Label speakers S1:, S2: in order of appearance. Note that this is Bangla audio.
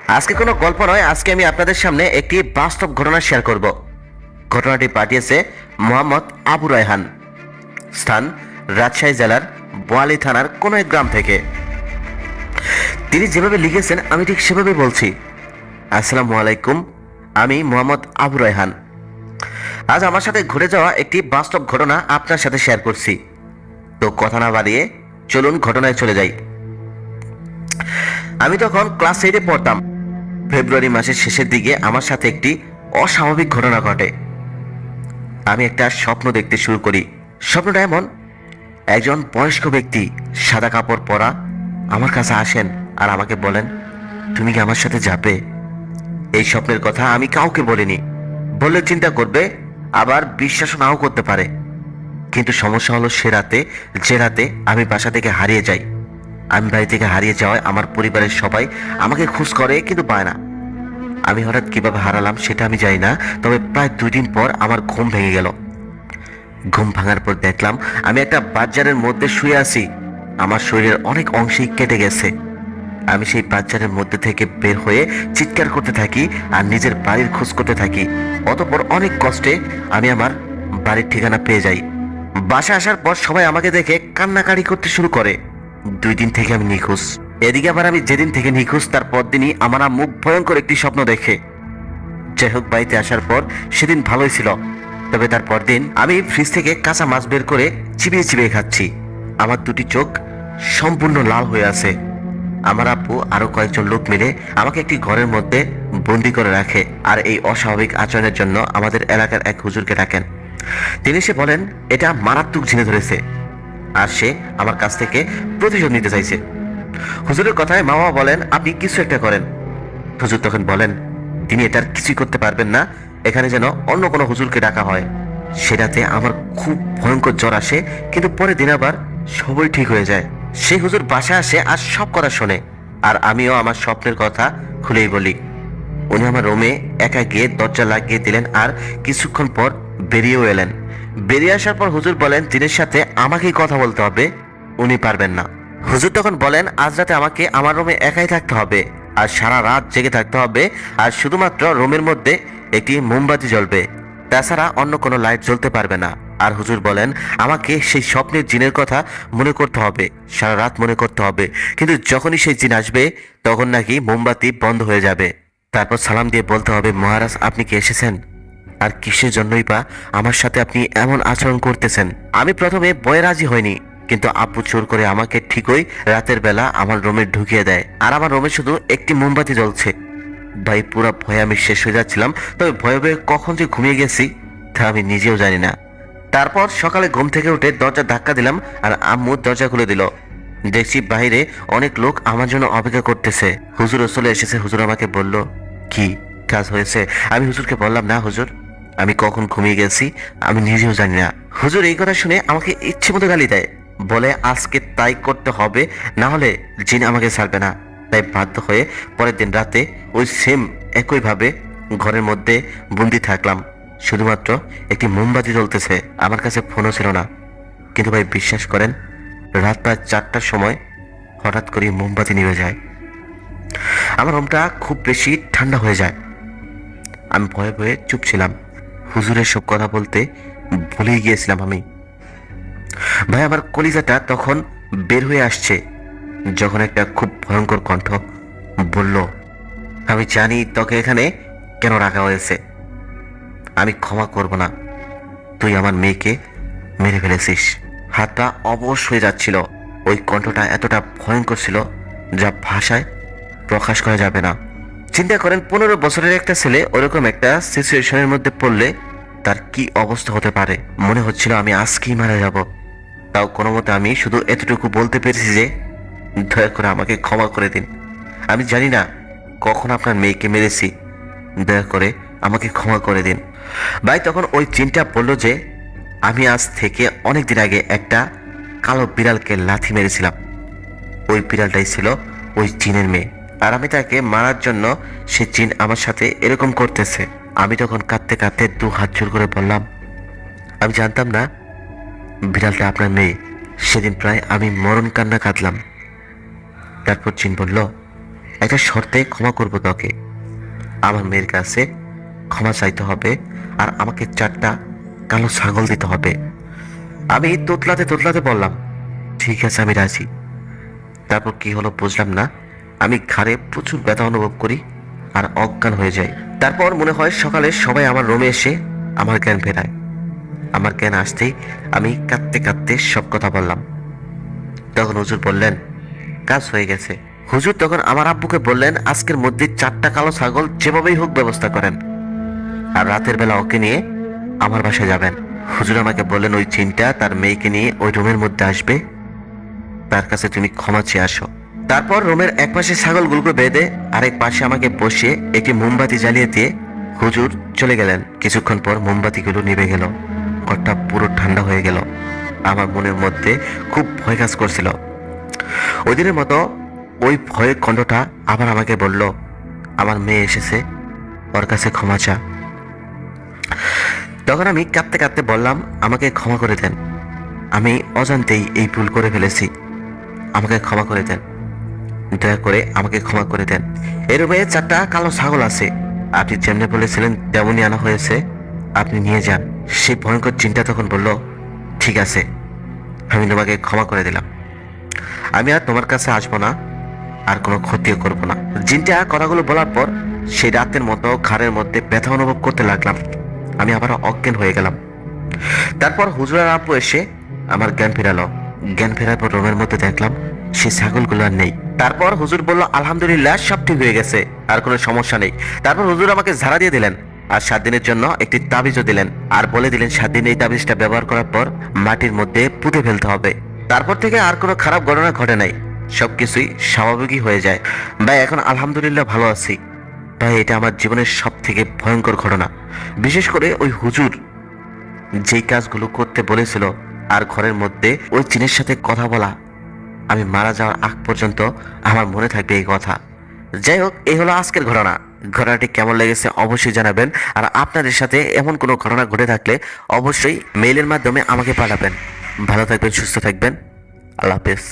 S1: আজকে কোনো গল্প নয়, আজকে আমি আপনাদের সামনে একটি বাস্তব ঘটনা শেয়ার করব। ঘটনাটি পাঠিয়েছে মোহাম্মদ আবু রায়হান, স্থান রাজশাহী জেলার বোয়ালি থানার কোনো এক গ্রাম থেকে। তিনি যেভাবে লিখেছেন আমি ঠিক সেভাবে বলছি। আসসালামু আলাইকুম, আমি মোহাম্মদ আবু রায়হান। আজ আমার সাথে ঘটে যাওয়া একটি বাস্তব ঘটনা আপনার সাথে শেয়ার করছি। তো কথা না বাড়িয়ে চলুন ঘটনায় চলে যাই। আমি তখন ক্লাস 8-এ পড়তাম। ফেব্রুয়ারি মাসের শেষের দিকে আমার সাথে একটি অস্বাভাবিক ঘটনা ঘটে। আমি একটা স্বপ্ন দেখতে শুরু করি। স্বপ্নটা এমন, একজন বয়স্ক ব্যক্তি সাদা কাপড় পরা আমার কাছে আসেন আর আমাকে বলেন, তুমি কি আমার সাথে যাবে? এই স্বপ্নের কথা আমি কাউকে বলিনি। বললে চিন্তা করবে, আবার বিশ্বাসও নাও করতে পারে। কিন্তু সমস্যা হলো যে রাতে আমি বাসা থেকে হারিয়ে যাই। আমি বাড়ি থেকে হারিয়ে যাওয়ায় আমার পরিবারের সবাই আমাকে খোঁজ করে কিন্তু পায় না। আমি হঠাৎ কিভাবে হারালাম সেটা আমি জানি না, তবে প্রায় 2 দিন পর আমার ঘুম ভেঙে গেল। ঘুম ভাঙার পর দেখলাম আমি একটা বাজারের মধ্যে শুয়ে আছি। আমার শরীরের অনেক অংশেই কেটে গেছে। আমি সেই বাজারের মধ্যে থেকে বের হয়ে চিৎকার করতে থাকি আর নিজের বাড়ির খোঁজ করতে থাকি। অতঃপর অনেক কষ্টে আমি আমার বাড়ির ঠিকানা পেয়ে যাই। বাসা আসার পর সবাই আমাকে দেখে কান্নাকাটি করতে শুরু করে। 2 দিন থেকে আমি নিখোঁজ। এদিকে আবার আমি যেদিন থেকে নিখোঁজ তার পরদিনই আমার আম্মু ভয়ঙ্কর একটি স্বপ্ন দেখে। যাই হোক, বাড়িতে আসার পর সেদিন ভালোই ছিল, তবে তার পরদিন আমি ফ্রিজ থেকে কাঁচা মাছ বের করে চিবিয়ে চিবিয়ে খাচ্ছি। আমার 2টি চোখ সম্পূর্ণ লাল হয়ে আছে। আমার আব্বু আরো কয়েকজন লোক মিলে আমাকে একটি ঘরের মধ্যে বন্দি করে রাখে আর এই অস্বাভাবিক আচরণের জন্য আমাদের এলাকার এক হুজুরকে ডাকেন। তিনি এসে বলেন এটা মারাত্মক ঝিনে ধরেছে আর সে আমার কাছ থেকে প্রতিশোধ নিতে চাইছে। হুজুরের কথায় মা বাবা বলেন আপনি কিছু একটা করেন। হুজুর তখন বলেন তিনি এটার কিছুই করতে পারবেন না, এখানে যেন অন্য কোনো হুজুরকে ডাকা হয়। সেটাতে আমার খুব ভয়ঙ্কর জ্বর আসে, কিন্তু পরে দিন আবার সবই ঠিক হয়ে যায়। সেই হুজুর বাসায় আসে আর সব কথা শোনে, আর আমিও আমার স্বপ্নের কথা খুলেই বলি। উনি আমার রুমে একা গিয়ে দরজা লাগিয়ে দিলেন আর কিছুক্ষণ পর বেরিয়েও এলেন। বেরিয়ে আসার পর হুজুর বলেন দিনের সাথে আমাকেই কথা বলতে হবে, উনি পারবেন না। হুজুর তখন বলেন আজ রাতে আমাকে আমার রুমে একাই থাকতে হবে আর সারা রাত জেগে থাকতে হবে, আর শুধুমাত্র রুমের মধ্যে একটি মোমবাতি জ্বলবে, তাছাড়া অন্য কোনো লাইট জ্বলতে পারবে না। আর হুজুর বলেন আমাকে সেই স্বপ্নের জিনের কথা মনে করতে হবে, সারা রাত মনে করতে হবে, কিন্তু যখনই সেই জিন আসবে তখন নাকি মোমবাতি বন্ধ হয়ে যাবে। তারপর সালাম দিয়ে বলতে হবে মহারাজ আপনি কি এসেছেন, আর কিসের জন্যই বা আমার সাথে আপনি এমন আচরণ করতেছেন। আমি প্রথমে ভয়ে রাজি হইনি, কিন্তু আব্বু জোর করে আমাকে ঠিকই রাতের বেলা আমার রুমে ঢুকিয়ে দেয় আর আমার রুমে শুধু একটি মোমবাতি জ্বলছে। ভাই পুরো ভয়ে আমি শেষ হয়ে যাচ্ছিলাম, তবে ভয়ে ভয়ে কখন যে ঘুমিয়ে গেছি তা আমি নিজেও জানি না। তারপর সকালে ঘুম থেকে উঠে দরজা ধাক্কা দিলাম আর আম্মু দরজা খুলে দিল। দেখছি বাইরে অনেক লোক আমার জন্য অপেক্ষা করতেছে। হুজুরও চলে এসেছে। হুজুর আমাকে বলল কি কাজ হয়েছে? আমি হুজুরকে বললাম না হুজুর, আমি কখন ঘুমিয়ে গেছি আমি নিজেও জানি না। হুজুর এই কথা শুনে আমাকে ইচ্ছে মতো গালি দেয়, বলে আজকে তাই করতে হবে, না হলে জিন আমাকে ছাড়বে না। তাই বাধ্য হয়ে পরের দিন রাতে ওই সেম একইভাবে ঘরের মধ্যে বন্দি থাকলাম। শুধুমাত্র একটি মোমবাতি জ্বলতেছে, আমার কাছে ফোনও ছিল না। কিন্তু ভাই বিশ্বাস করেন, রাত প্রায় 4টার সময় হঠাৎ করে মোমবাতি নিভে যায়। আমার রুমটা খুব বেশি ঠান্ডা হয়ে যায়। আমি ভয়ে ভয়ে চুপ ছিলাম। হুজুরের সব কথা বলতে ভুলেই গিয়েছিলাম আমি। ভাই আমার কলিজাটা তখন বের হয়ে আসছে যখন একটা খুব ভয়ঙ্কর কণ্ঠ বলল, আমি জানি তোকে এখানে কেন রাখা হয়েছে, আমি ক্ষমা করব না, তুই আমার মেয়েকে মেরে ফেলেছিস। হাতটা অবশ হয়ে যাচ্ছিল। ওই কণ্ঠটা এতটা ভয়ঙ্কর ছিল যা ভাষায় প্রকাশ করা যাবে না। চিন্তা করেন 15 বছরের একটা ছেলে ওরকম একটা সিচুয়েশনের মধ্যে পড়লে তার কি অবস্থা হতে পারে। মনে হচ্ছিল আমি আজকেই মারা যাব। তাও কোনো মতে আমি শুধু এতটুকু বলতে পেরেছি যে দয়া করে আমাকে ক্ষমা করে দিন। আমি জানি না কখন আপনার মেয়েকে মেরেছি, দয়া করে আমাকে ক্ষমা করে দিন। ভাই তখন ওই জিনটা বলল যে আমি আজ থেকে অনেক দিন আগে একটা কালো বিড়ালকে লাথি মেরেছিলাম। ওই বিড়ালটাই ছিল ওই জিনের মেয়ে, আর আমি তাকে মারার জন্য সে জিন আমার সাথে এরকম করতেছে। আমি তখন কাঁদতে কাঁদতে 2 হাত জোর করে বললাম আমি জানতাম না বিড়ালটা আপনার মেয়ে। সেদিন প্রায় আমি মরণ কান্না কাঁদলাম। তারপর জিন বলল একটা শর্তে ক্ষমা করবো তোকে। আমার মেয়ের কাছে ক্ষমা চাইতে হবে, আর আমাকে 4টা কালো ছাগল দিতে হবে। আমি তোতলাতে তোতলাতে বললাম, ঠিক আছে, আমি রাজি। তারপর কি হলো বুঝলাম না, আমি ঘাড়ে প্রচুর ব্যথা অনুভব করি আর অজ্ঞান হয়ে যাই। তারপর মনে হয় সকালে সবাই আমার রুমে এসে আমার জ্ঞান ফেরায়। আমার জ্ঞান আসতেই আমি কাঁদতে কাঁদতে সব কথা বললাম। তখন হুজুর বললেন, কাজ হয়ে গেছে। হুজুর তখন আমার আব্বুকে বললেন, আজকের মধ্যে 4টা কালো ছাগল যেভাবেই হোক ব্যবস্থা করেন, আর রাতের বেলা ওকে নিয়ে আমার বাসায় যাবেন। হুজুর আমাকে বললেন, ওই চিনটা তার মেয়েকে নিয়ে ওই রুমের মধ্যে আসবে, তার কাছে তুমি ক্ষমা চেয়ে আসো। তারপর রুমের এক পাশে ছাগলগুলোকে বেঁধে আরেক পাশে আমাকে বসিয়ে একটি মোমবাতি জ্বালিয়ে দিয়ে হুজুর চলে গেলেন। কিছুক্ষণ পর মোমবাতিগুলো নিভে গেল, ঘরটা পুরো ঠান্ডা হয়ে গেল। আমার মনের মধ্যে খুব ভয় কাজ করছিল। ওই দিনের মতো ওই ভয়ের কণ্ঠটা আবার আমাকে বলল, আমার মেয়ে এসেছে, ওর কাছে ক্ষমা চা। তখন আমি কাঁদতে কাঁদতে বললাম, আমাকে ক্ষমা করে দেন, আমি অজান্তেই এই ভুল করে ফেলেছি, আমাকে ক্ষমা করে দেন, দয়া করে আমাকে ক্ষমা করে দেন। এর রুমে 4টা কালো ছাগল আছে, আপনি যেমনি বলেছিলেন তেমনই আনা হয়েছে, আপনি নিয়ে যান। সেই ভয়ঙ্কর জিনটা তখন বলল, ঠিক আছে, আমি তোমাকে ক্ষমা করে দিলাম, আমি আর তোমার কাছে আসবো না, আর কোনো ক্ষতিও করব না। জিনটা কথাগুলো বলার পর সেই রাতের মতো ঘাড়ের মধ্যে ব্যথা অনুভব করতে লাগলাম। আমি আবার অজ্ঞান হয়ে গেলাম। তারপর হুজুরের আব্বু এসে আমার জ্ঞান ফেরালো। জ্ঞান ফেরার পর রুমের মধ্যে দেখলাম সেই ছাগলগুলো আর নেই। তারপর হুজুর বলল, আলহামদুলিল্লাহ, সব ঠিক হয়ে গেছে, আর কোনো সমস্যা নেই। তারপর হুজুর আমাকে ঝাড়া দিয়ে দিলেন আর 7 দিনের জন্য একটি তাবিজও দিলেন, আর বলে দিলেন 7 দিন এই তাবিজটা ব্যবহার করার পর মাটির মধ্যে পুঁতে ফেলতে হবে। তারপর থেকে আর কোনো খারাপ ঘটনা ঘটে নাই, সবকিছুই স্বাভাবিকই হয়ে যায়। ভাই এখন আলহামদুলিল্লাহ ভালো আছি। ভাই এটা আমার জীবনের সব থেকে ভয়ঙ্কর ঘটনা। বিশেষ করে ওই হুজুর যেই কাজগুলো করতে বলেছিল, আর ঘরের মধ্যে ওই জিনের সাথে কথা বলা, আমি মারা যাওয়ার আগ পর্যন্ত আমার মনে থাকবে এই কথা। যাই হোক, এই হলো আজকের ঘটনা। ঘটনাটি কেমন লেগেছে অবশ্যই জানাবেন, আর আপনাদের সাথে এমন কোনো ঘটনা ঘটে থাকলে অবশ্যই মেইলের মাধ্যমে আমাকে পাঠাবেন। ভালো থাকবেন, সুস্থ থাকবেন, আল্লাহ হাফেজ।